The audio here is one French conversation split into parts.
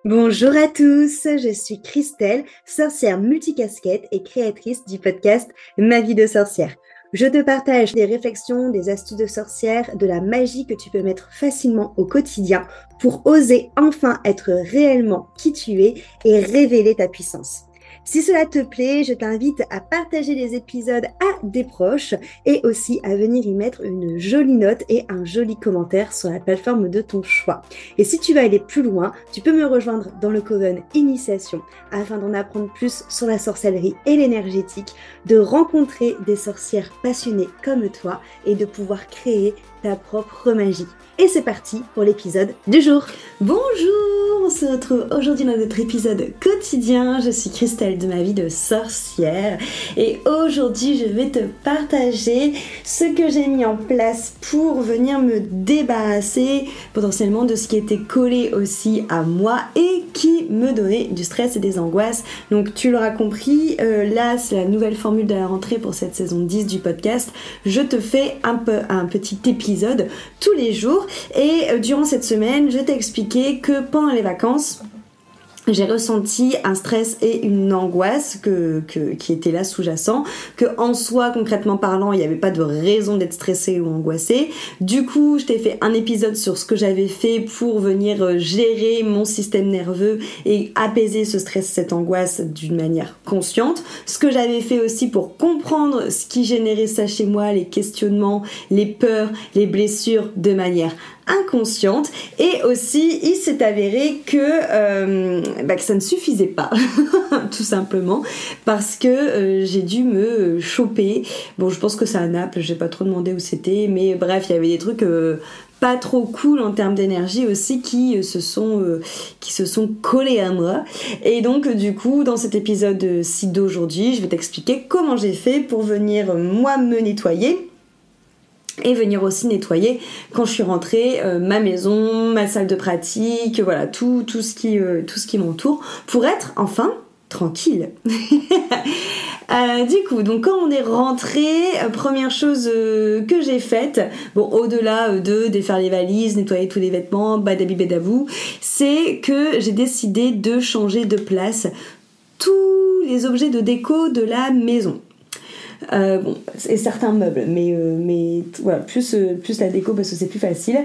Bonjour à tous, je suis Christelle, sorcière multicasquette et créatrice du podcast Ma vie de sorcière. Je te partage des réflexions, des astuces de sorcière, de la magie que tu peux mettre facilement au quotidien pour oser enfin être réellement qui tu es et révéler ta puissance. Si cela te plaît, je t'invite à partager les épisodes à des proches et aussi à venir y mettre une jolie note et un joli commentaire sur la plateforme de ton choix. Et si tu veux aller plus loin, tu peux me rejoindre dans le Coven Initiation afin d'en apprendre plus sur la sorcellerie et l'énergétique, de rencontrer des sorcières passionnées comme toi et de pouvoir créer ta propre magie. Et c'est parti pour l'épisode du jour. Bonjour, on se retrouve aujourd'hui dans notre épisode quotidien. Je suis Christelle de Ma vie de sorcière et aujourd'hui je vais te partager ce que j'ai mis en place pour venir me débarrasser potentiellement de ce qui était collé aussi à moi et qui me donnait du stress et des angoisses. Donc tu l'auras compris, là c'est la nouvelle formule de la rentrée pour cette saison 10 du podcast. Je te fais un petit épisode tous les jours et durant cette semaine je t'ai expliqué que pendant les vacances j'ai ressenti un stress et une angoisse qui étaient là sous-jacents, que en soi, concrètement parlant, il n'y avait pas de raison d'être stressé ou angoissé. Du coup, je t'ai fait un épisode sur ce que j'avais fait pour venir gérer mon système nerveux et apaiser ce stress, cette angoisse d'une manière consciente. Ce que j'avais fait aussi pour comprendre ce qui générait ça chez moi, les questionnements, les peurs, les blessures de manière inconsciente. Et aussi il s'est avéré que ça ne suffisait pas tout simplement parce que j'ai dû me choper, bon je pense que c'est à Naples, j'ai pas trop demandé où c'était, mais bref il y avait des trucs pas trop cool en termes d'énergie aussi qui se sont collés à moi. Et donc du coup dans cet épisode-ci d'aujourd'hui je vais t'expliquer comment j'ai fait pour venir moi me nettoyer et venir aussi nettoyer quand je suis rentrée ma maison, ma salle de pratique, voilà tout ce qui m'entoure pour être enfin tranquille. Du coup, donc quand on est rentré, première chose que j'ai faite, bon au-delà de défaire les valises, nettoyer tous les vêtements, badabi badabou, c'est que j'ai décidé de changer de place tous les objets de déco de la maison. Et certains meubles, mais voilà, plus la déco parce que c'est plus facile.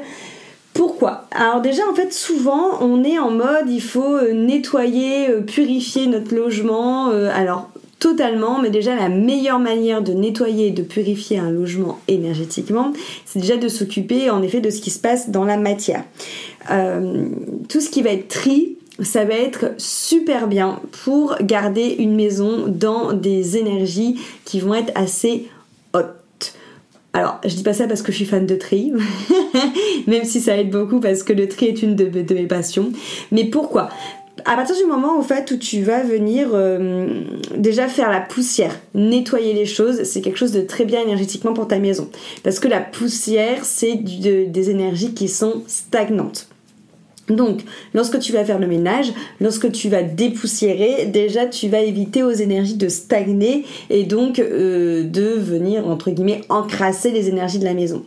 Pourquoi ? Alors déjà en fait souvent on est en mode il faut nettoyer, purifier notre logement, alors totalement, mais déjà la meilleure manière de nettoyer et de purifier un logement énergétiquement, c'est déjà de s'occuper en effet de ce qui se passe dans la matière. Tout ce qui va être tri, ça va être super bien pour garder une maison dans des énergies qui vont être assez hautes. Alors, je dis pas ça parce que je suis fan de tri, même si ça aide beaucoup parce que le tri est une de mes passions. Mais pourquoi ? À partir du moment en fait où tu vas venir déjà faire la poussière, nettoyer les choses, c'est quelque chose de très bien énergétiquement pour ta maison. Parce que la poussière, c'est des énergies qui sont stagnantes. Donc, lorsque tu vas faire le ménage, lorsque tu vas dépoussiérer, déjà tu vas éviter aux énergies de stagner et donc de venir, entre guillemets, encrasser les énergies de la maison.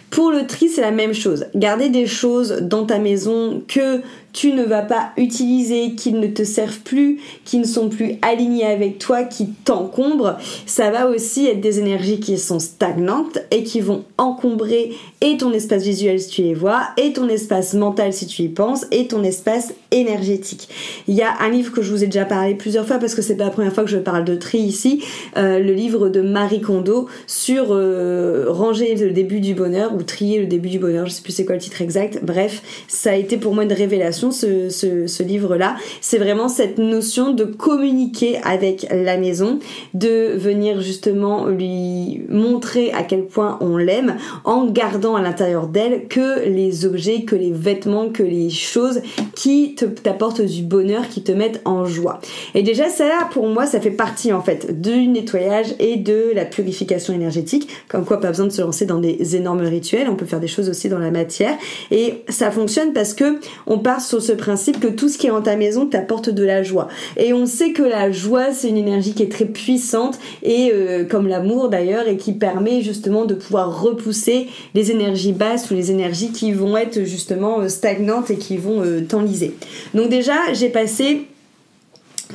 Pour le tri, c'est la même chose. Garder des choses dans ta maison que tu ne vas pas utiliser, qui ne te servent plus, qui ne sont plus alignées avec toi, qui t'encombrent, ça va aussi être des énergies qui sont stagnantes et qui vont encombrer et ton espace visuel si tu les vois, et ton espace mental si tu y penses, et ton espace énergétique. Il y a un livre que je vous ai déjà parlé plusieurs fois parce que c'est pas la première fois que je parle de tri ici, le livre de Marie Kondo sur ranger le début du bonheur ou trier le début du bonheur, je sais plus c'est quoi le titre exact, bref, ça a été pour moi une révélation ce livre-là. C'est vraiment cette notion de communiquer avec la maison, de venir justement lui montrer à quel point on l'aime en gardant à l'intérieur d'elle que les objets, que les vêtements, que les choses qui t'apportent du bonheur, qui te mettent en joie. Et déjà ça, pour moi, ça fait partie en fait du nettoyage et de la purification énergétique, comme quoi pas besoin de se lancer dans des énormes rituels, on peut faire des choses aussi dans la matière et ça fonctionne parce que on part sur ce principe que tout ce qui est dans ta maison t'apporte de la joie. Et on sait que la joie, c'est une énergie qui est très puissante, et comme l'amour d'ailleurs, et qui permet justement de pouvoir repousser les énergies basses ou les énergies qui vont être justement stagnantes et qui vont t'enliser. Donc déjà, j'ai passé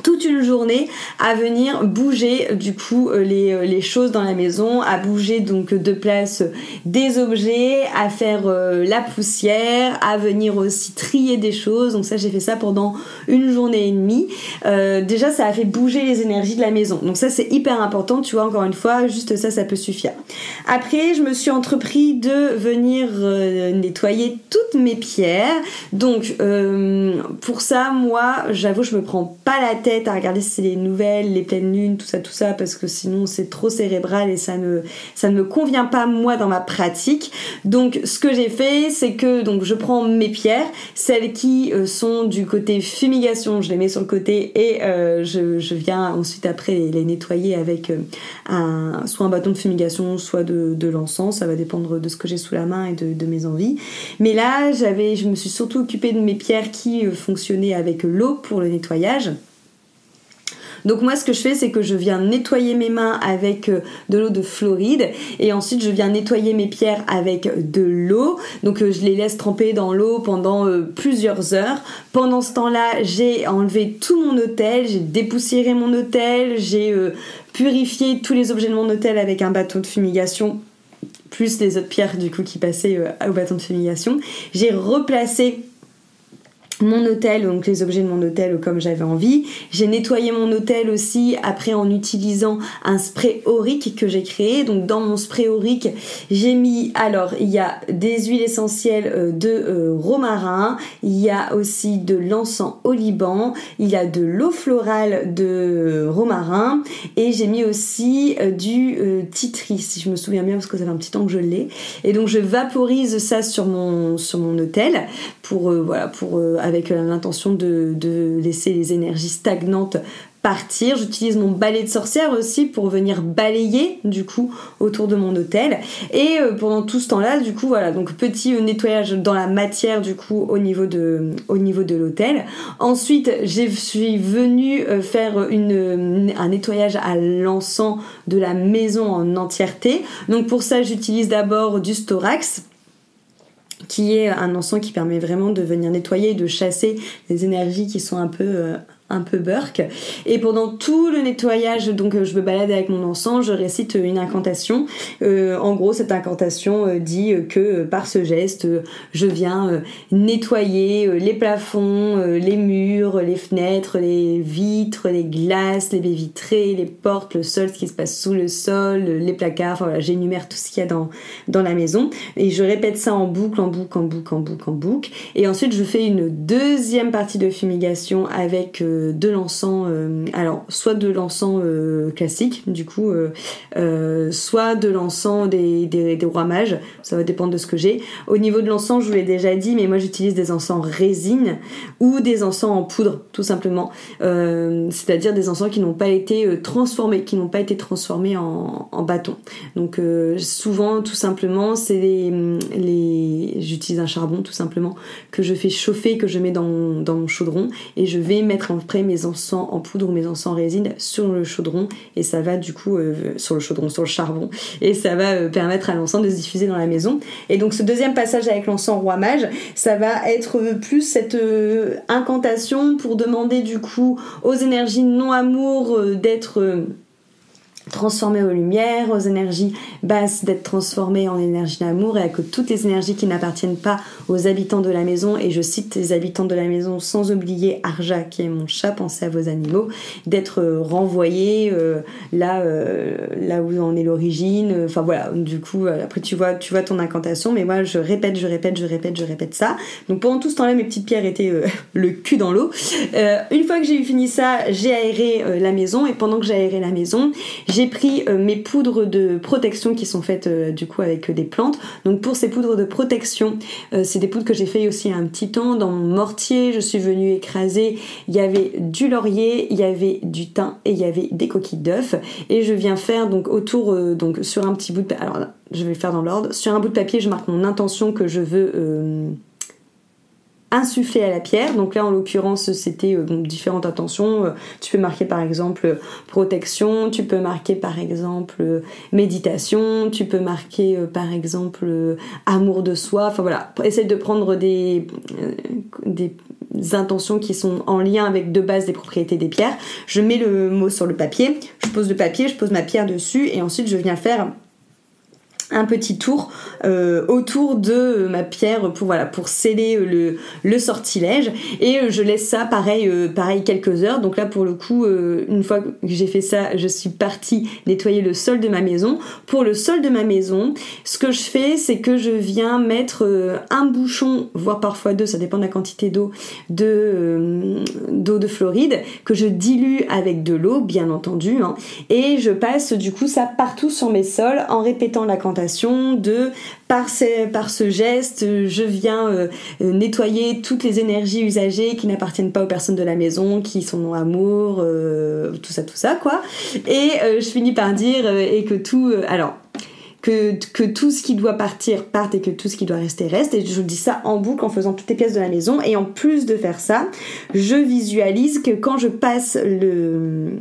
toute une journée à venir bouger du coup les choses dans la maison, à bouger donc de place des objets, à faire la poussière, à venir aussi trier des choses. Donc ça, j'ai fait ça pendant une journée et demie. Déjà, ça a fait bouger les énergies de la maison. Donc ça, c'est hyper important, tu vois, encore une fois, juste ça peut suffire. Après, je me suis entrepris de venir nettoyer toutes mes pierres. Donc pour ça, moi, j'avoue, je me prends pas la tête à regarder si c'est les nouvelles, les pleines lunes, tout ça, parce que sinon c'est trop cérébral et ça ne me convient pas moi dans ma pratique. Donc ce que j'ai fait, c'est que donc je prends mes pierres, celles qui sont du côté fumigation, je les mets sur le côté, et je viens ensuite après les nettoyer avec soit un bâton de fumigation, soit de l'encens. Ça va dépendre de ce que j'ai sous la main et de mes envies. Mais là, je me suis surtout occupée de mes pierres qui fonctionnaient avec l'eau pour le nettoyage. Donc moi, ce que je fais, c'est que je viens nettoyer mes mains avec de l'eau de Floride, et ensuite je viens nettoyer mes pierres avec de l'eau. Donc je les laisse tremper dans l'eau pendant plusieurs heures. Pendant ce temps-là, j'ai enlevé tout mon hôtel, j'ai dépoussiéré mon hôtel, j'ai purifié tous les objets de mon hôtel avec un bâton de fumigation, plus les autres pierres du coup qui passaient au bâton de fumigation. J'ai replacé mon hôtel, donc les objets de mon hôtel comme j'avais envie. J'ai nettoyé mon hôtel aussi après en utilisant un spray aurique que j'ai créé. Donc dans mon spray aurique, j'ai mis, alors il y a des huiles essentielles de romarin, il y a aussi de l'encens au Liban, il y a de l'eau florale de romarin, et j'ai mis aussi du titri, si je me souviens bien, parce que ça fait un petit temps que je l'ai. Et donc je vaporise ça sur mon hôtel pour avec l'intention de laisser les énergies stagnantes partir. J'utilise mon balai de sorcière aussi pour venir balayer du coup autour de mon hôtel, et pendant tout ce temps-là, du coup voilà, donc petit nettoyage dans la matière du coup au niveau de l'hôtel. Ensuite, je suis venue faire un nettoyage à l'encens de la maison en entièreté. Donc pour ça, j'utilise d'abord du Storax, qui est un encens qui permet vraiment de venir nettoyer et de chasser les énergies qui sont un peu burk. Et pendant tout le nettoyage, donc je me balade avec mon encens, je récite une incantation. En gros, cette incantation dit que par ce geste, je viens nettoyer les plafonds, les murs, les fenêtres, les vitres, les glaces, les baies vitrées, les portes, le sol, ce qui se passe sous le sol, les placards. Enfin voilà, j'énumère tout ce qu'il y a dans la maison, et je répète ça en boucle. Et ensuite, je fais une deuxième partie de fumigation avec de l'encens, alors soit de l'encens classique du coup, soit de l'encens des rois mages, ça va dépendre de ce que j'ai. Au niveau de l'encens, je vous l'ai déjà dit, mais moi j'utilise des encens résine ou des encens en poudre, tout simplement, c'est-à-dire des encens qui n'ont pas été transformés, en bâton. Donc souvent, tout simplement, c'est j'utilise un charbon tout simplement que je fais chauffer, que je mets dans mon chaudron, et je vais mettre après mes encens en poudre ou mes encens résine sur le chaudron, et ça va du coup sur le charbon, et ça va permettre à l'encens de se diffuser dans la maison. Et donc ce deuxième passage avec l'encens roi mage, ça va être plus cette incantation pour demander du coup aux énergies non amour d'être transformées aux lumières, aux énergies basses d'être transformées en énergie d'amour, et à que toutes les énergies qui n'appartiennent pas aux habitants de la maison, et je cite les habitants de la maison sans oublier Arja qui est mon chat, pensez à vos animaux, d'être renvoyées là où en est l'origine. Enfin voilà, du coup après tu vois ton incantation, mais moi je répète ça. Donc pendant tout ce temps-là, mes petites pierres étaient le cul dans l'eau. Une fois que j'ai eu fini ça, j'ai aéré la maison, et pendant que j'ai aéré la maison, j'ai pris mes poudres de protection qui sont faites du coup avec des plantes. Donc pour ces poudres de protection, c'est des poudres que j'ai fait aussi il y a un petit temps dans mon mortier. Je suis venue écraser, il y avait du laurier, il y avait du thym et il y avait des coquilles d'œufs, et je viens faire donc autour donc sur un petit bout de alors je vais le faire dans l'ordre. Sur un bout de papier, je marque mon intention que je veux insuffler à la pierre. Donc là en l'occurrence c'était différentes intentions. Tu peux marquer par exemple protection, tu peux marquer par exemple méditation, tu peux marquer par exemple amour de soi. Enfin voilà, essaye de prendre des intentions qui sont en lien avec de base des propriétés des pierres. Je mets le mot sur le papier, je pose le papier, je pose ma pierre dessus et ensuite je viens faire un petit tour autour de ma pierre pour sceller le sortilège, et je laisse ça pareil quelques heures. Donc là pour le coup une fois que j'ai fait ça, je suis partie nettoyer le sol de ma maison. Pour le sol de ma maison, ce que je fais, c'est que je viens mettre un bouchon, voire parfois deux, ça dépend de la quantité d'eau de Floride, que je dilue avec de l'eau bien entendu, hein, et je passe du coup ça partout sur mes sols en répétant la cantation de par ce geste je viens nettoyer toutes les énergies usagées qui n'appartiennent pas aux personnes de la maison, qui sont non amour, tout ça quoi, et je finis par dire et que tout que tout ce qui doit partir parte et que tout ce qui doit rester reste, et je dis ça en boucle en faisant toutes les pièces de la maison. Et en plus de faire ça, je visualise que quand je passe le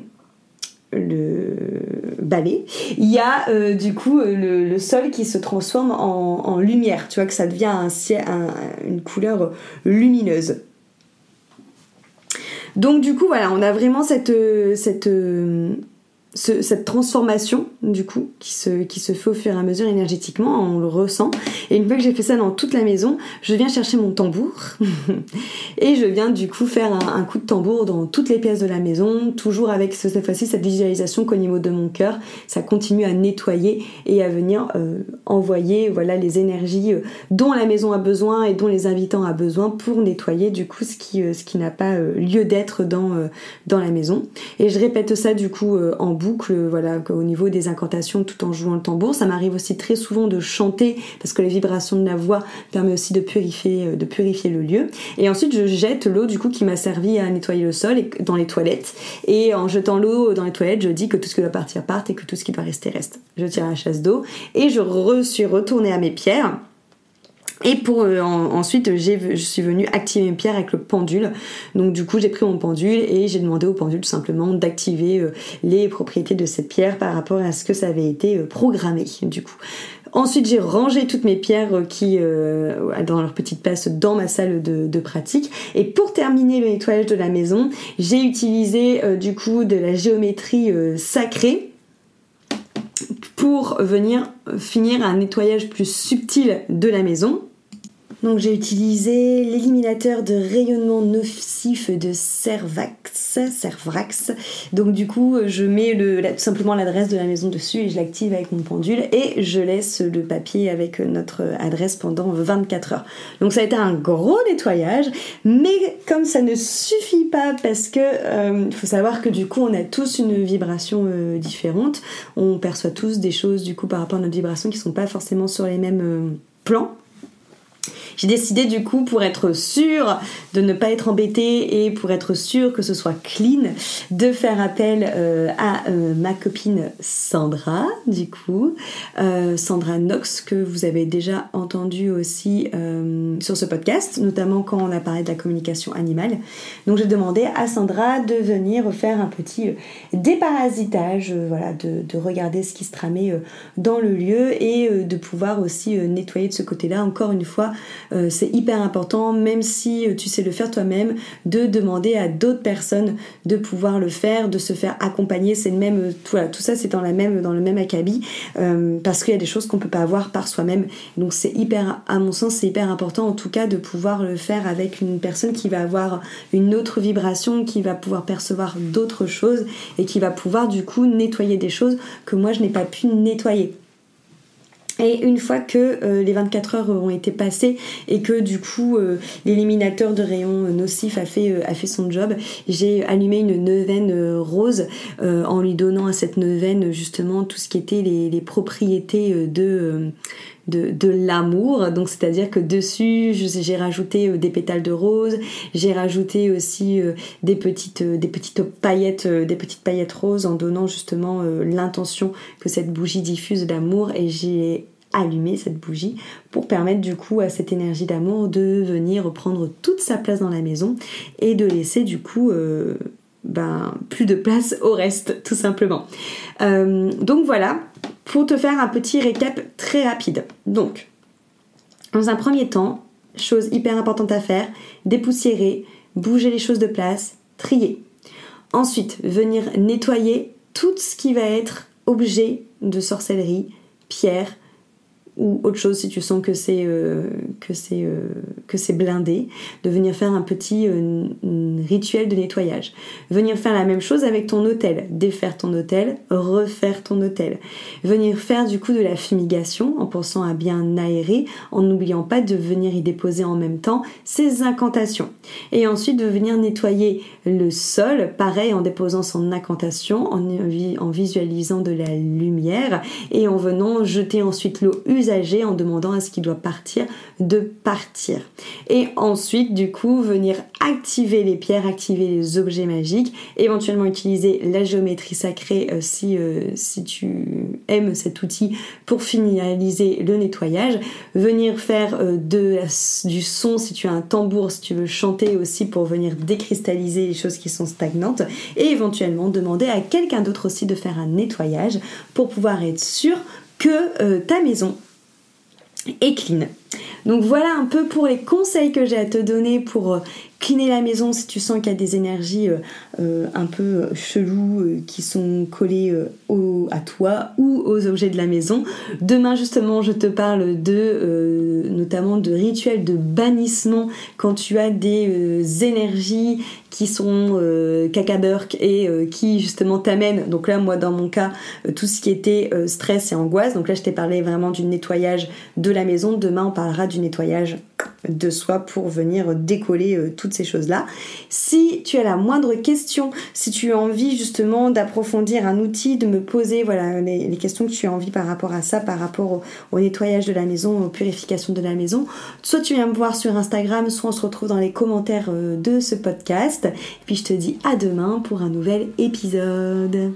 balai, il y a du coup le sol qui se transforme en lumière, tu vois, que ça devient une couleur lumineuse. Donc du coup voilà, on a vraiment cette transformation du coup qui se fait au fur et à mesure énergétiquement, on le ressent. Et une fois que j'ai fait ça dans toute la maison, je viens chercher mon tambour et je viens du coup faire un coup de tambour dans toutes les pièces de la maison, toujours avec cette fois-ci cette visualisation qu'au niveau de mon cœur ça continue à nettoyer et à venir envoyer voilà les énergies dont la maison a besoin et dont les invitants ont besoin pour nettoyer du coup ce qui n'a pas lieu d'être dans la maison. Et je répète ça du coup en boucle, voilà, au niveau des incantations tout en jouant le tambour. Ça m'arrive aussi très souvent de chanter parce que les vibrations de la voix permettent aussi de purifier le lieu. Et ensuite je jette l'eau du coup qui m'a servi à nettoyer le sol dans les toilettes, et en jetant l'eau dans les toilettes je dis que tout ce qui doit partir parte et que tout ce qui doit rester reste. Je tire la chasse d'eau et je suis retournée à mes pierres. Et ensuite je suis venue activer mes pierres avec le pendule. Donc du coup j'ai pris mon pendule et j'ai demandé au pendule tout simplement d'activer les propriétés de cette pierre par rapport à ce que ça avait été programmé du coup. Ensuite j'ai rangé toutes mes pierres qui dans leur petite place dans ma salle de pratique. Et pour terminer le nettoyage de la maison, j'ai utilisé du coup de la géométrie sacrée pour venir finir un nettoyage plus subtil de la maison. Donc j'ai utilisé l'éliminateur de rayonnement nocif de Servax. Donc du coup je mets tout simplement l'adresse de la maison dessus et je l'active avec mon pendule et je laisse le papier avec notre adresse pendant 24 heures. Donc ça a été un gros nettoyage, mais comme ça ne suffit pas parce que il faut savoir que du coup on a tous une vibration différente, on perçoit tous des choses du coup par rapport à notre vibration qui sont pas forcément sur les mêmes plans. J'ai décidé du coup, pour être sûre de ne pas être embêtée et pour être sûre que ce soit clean, de faire appel à ma copine Sandra, du coup, Sandra Knox, que vous avez déjà entendu aussi sur ce podcast, notamment quand on a parlé de la communication animale. Donc j'ai demandé à Sandra de venir faire un petit déparasitage, voilà, de regarder ce qui se tramait dans le lieu et de pouvoir aussi nettoyer de ce côté-là. Encore une fois, c'est hyper important, même si tu sais le faire toi-même, de demander à d'autres personnes de pouvoir le faire, de se faire accompagner. C'est le même, voilà, tout ça c'est dans le même acabit, parce qu'il y a des choses qu'on peut pas avoir par soi-même. Donc c'est hyper, à mon sens, c'est hyper important en tout cas de pouvoir le faire avec une personne qui va avoir une autre vibration, qui va pouvoir percevoir d'autres choses et qui va pouvoir du coup nettoyer des choses que moi je n'ai pas pu nettoyer. Et une fois que les 24 heures ont été passées et que du coup l'éliminateur de rayons nocifs a fait son job, j'ai allumé une neuvaine rose en lui donnant à cette neuvaine justement tout ce qui était les propriétés de l'amour. Donc c'est-à-dire que dessus j'ai rajouté des pétales de rose, j'ai rajouté aussi des petites paillettes roses en donnant justement l'intention que cette bougie diffuse d'amour, et j'ai allumer cette bougie pour permettre du coup à cette énergie d'amour de venir prendre toute sa place dans la maison et de laisser du coup plus de place au reste tout simplement. Donc voilà, pour te faire un petit récap très rapide. Donc, dans un premier temps, chose hyper importante à faire, dépoussiérer, bouger les choses de place, trier. Ensuite, venir nettoyer tout ce qui va être objet de sorcellerie, pierre ou autre chose si tu sens que c'est blindé, de venir faire un petit rituel de nettoyage. Venir faire la même chose avec ton autel, défaire ton autel, refaire ton autel. Venir faire du coup de la fumigation en pensant à bien aérer, en n'oubliant pas de venir y déposer en même temps ces incantations. Et ensuite de venir nettoyer le sol, pareil en déposant son incantation, en visualisant de la lumière et en venant jeter ensuite l'eau usagée en demandant à ce qui doit partir de partir. Et ensuite, du coup, venir activer les pierres, activer les objets magiques, éventuellement utiliser la géométrie sacrée si tu aimes cet outil pour finaliser le nettoyage. Venir faire du son si tu as un tambour, si tu veux chanter aussi pour venir décristalliser les choses qui sont stagnantes et éventuellement demander à quelqu'un d'autre aussi de faire un nettoyage pour pouvoir être sûr que ta maison est clean. Donc voilà un peu pour les conseils que j'ai à te donner pour cleaner la maison si tu sens qu'il y a des énergies un peu cheloues qui sont collées à toi ou aux objets de la maison. Demain justement je te parle notamment de rituels de bannissement quand tu as des énergies qui sont cacaburk et qui justement t'amènent, donc là moi dans mon cas tout ce qui était stress et angoisse, donc là je t'ai parlé vraiment du nettoyage de la maison. Demain on parlera du nettoyage de soi pour venir décoller toutes ces choses-là. Si tu as la moindre question, si tu as envie justement d'approfondir un outil, de me poser voilà les questions que tu as envie par rapport à ça, par rapport au nettoyage de la maison, aux purifications de la maison, soit tu viens me voir sur Instagram, soit on se retrouve dans les commentaires de ce podcast. Et puis je te dis à demain pour un nouvel épisode.